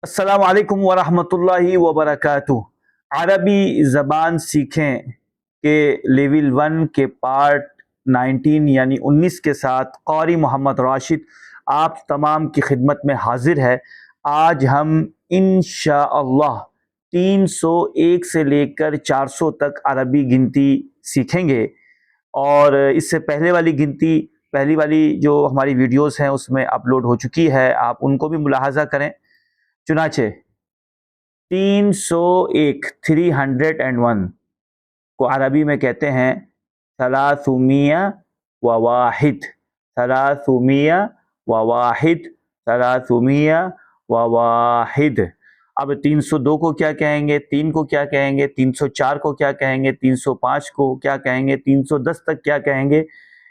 अस्सलाम वालेकुम वरहमतुल्लाहि वबरकातुह। अरबी ज़बान सीखें के लेवल 1 के पार्ट 19 यानी 19 के साथ क़ारी मोहम्मद राशिद आप तमाम की खिदमत में हाजिर है। आज हम इंशाअल्लाह 301 से लेकर 400 तक अरबी गिनती सीखेंगे। और इससे पहले वाली गिनती, पहली वाली जो हमारी वीडियोस हैं उसमें अपलोड हो चुकी है, आप उनको भी मुलाहजा करें। चुनाचे 301 301 को अरबी में कहते हैं सलासुमिया व वाहिद, सलासुमिया व वाहिद, सलासुमिया व वाहिद। अब 302 को क्या कहेंगे, 3 को क्या कहेंगे, 304 को क्या कहेंगे, 305 को क्या कहेंगे, 310 तक क्या कहेंगे,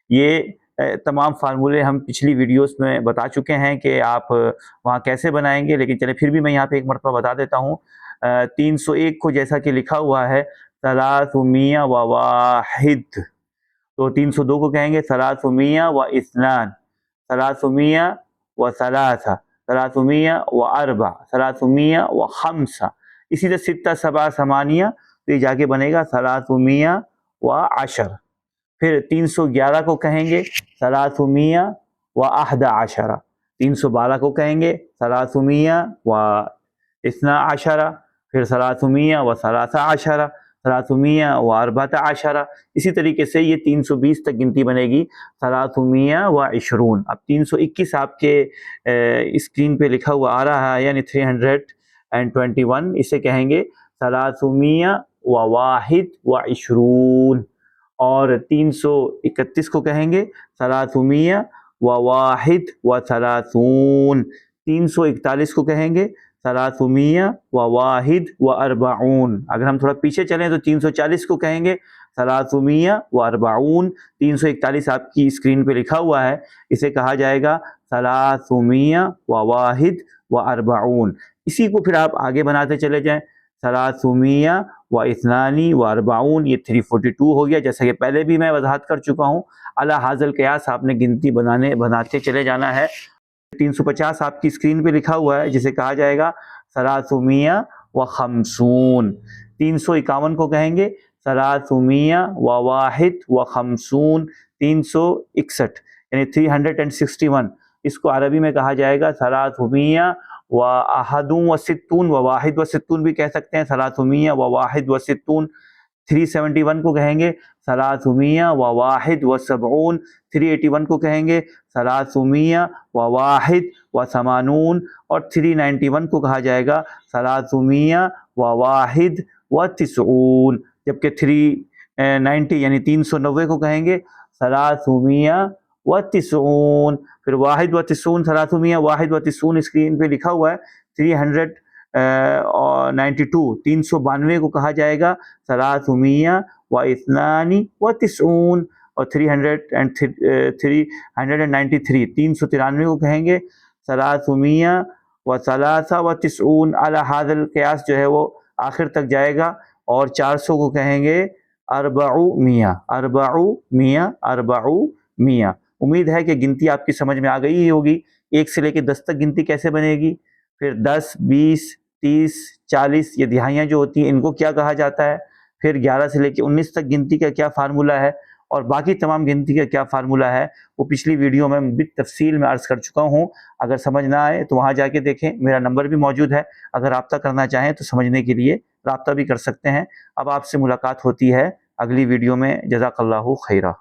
ये तमाम फार्मूले हम पिछली वीडियोस में बता चुके हैं कि आप वहाँ कैसे बनाएंगे। लेकिन चले फिर भी मैं यहाँ पे एक मरतबा बता देता हूँ। 301 को जैसा कि लिखा हुआ है सलासुमिया व वाहिद, तो 302 को कहेंगे सलासुमिया व इस्नान, सलासुमिया व सलासा, सलासुमिया व अरबा, सलासुमिया व खम्सा। इसी तरह सित्ता सबा समानिया, तो ये जाके बनेगा सलासुमिया व अशर। फिर 311 को कहेंगे सलासुमिया व अहदा आशरा, 312 को कहेंगे सलासुमिया व इस्ना आशरा, फिर सलासुमिया व सलासा आशरा, सलासुमिया व अरबाता आशरा। इसी तरीके से ये 320 तक गिनती बनेगी सलासुमिया व इशरून। अब 321 आपके स्क्रीन पे लिखा हुआ आ रहा है, यानी 321, इसे कहेंगे सलासुमिया व वाहिद व इशरून। और 331 को कहेंगे सलासुमिया व वाहिद व सलासून। 341 को कहेंगे सलासुमिया व वाहिद व अरबाऊन। अगर हम थोड़ा पीछे चलें तो 340 को कहेंगे सलासुमिया व अरबाऊन। 341 आपकी स्क्रीन पे लिखा हुआ है, इसे कहा जाएगा सलासुमिया व वाहिद व अरबाऊन। इसी को फिर आप आगे बनाते चले जाएं, सलासुमिया व इस्नानी व अरबाऊन, ये 342 हो गया। जैसा कि पहले भी मैं वजाहत कर चुका हूँ, अला हाज़ल क़यास आपने गिनती बनाते चले जाना है। 350 आपकी स्क्रीन पे लिखा हुआ है, जिसे कहा जाएगा सलासुमिया व खमसून। 351 को कहेंगे सलासुमिया व वाहिद व खमसून। 361 यानी 361, इसको अरबी में कहा जाएगा सलासुमिया व अहदुन व सित्तून व वाहिद व सित्तून भी कह सकते हैं, सलासुमिया व वाहिद व सित्तून। 371 को कहेंगे सलासुमिया व वाहिद व सबऊन। 381 को कहेंगे सलासुमिया व वाहिद व समानून। और 391 को कहा जाएगा सलासुमिया व वाहिद व तिसऊन। जबकि 390 यानी 390 को कहेंगे सलासुमिया व तिसऊन। फिर वाहिद व तिसून, सलासुमिया वाहिद व तिसून स्क्रीन पे लिखा हुआ है। 392 392 को कहा जाएगा सलासुमिया व इस्नानी व तिसून। और 393 393 को कहेंगे सलासुमिया व सलासा व तिसून। अला हाज़ल क़यास जो है वो आखिर तक जाएगा। और 400 को कहेंगे अरबाऊ मिया, अरबाऊ मिया, अरबाऊ मिया। उम्मीद है कि गिनती आपकी समझ में आ गई ही होगी। 1 से लेकर 10 तक गिनती कैसे बनेगी, फिर 10, 20, 30, 40 ये दिहाइयाँ जो होती हैं इनको क्या कहा जाता है, फिर 11 से लेकर 19 तक गिनती का क्या फार्मूला है, और बाकी तमाम गिनती का क्या फार्मूला है, वो पिछली वीडियो में भी तफसील में अर्ज़ कर चुका हूँ। अगर समझ ना आए तो वहाँ जाके देखें, मेरा नंबर भी मौजूद है। अगर रब्ता करना चाहें तो समझने के लिए रब्ता भी कर सकते हैं। अब आपसे मुलाकात होती है अगली वीडियो में। जज़ाकल्लाहु खैरा।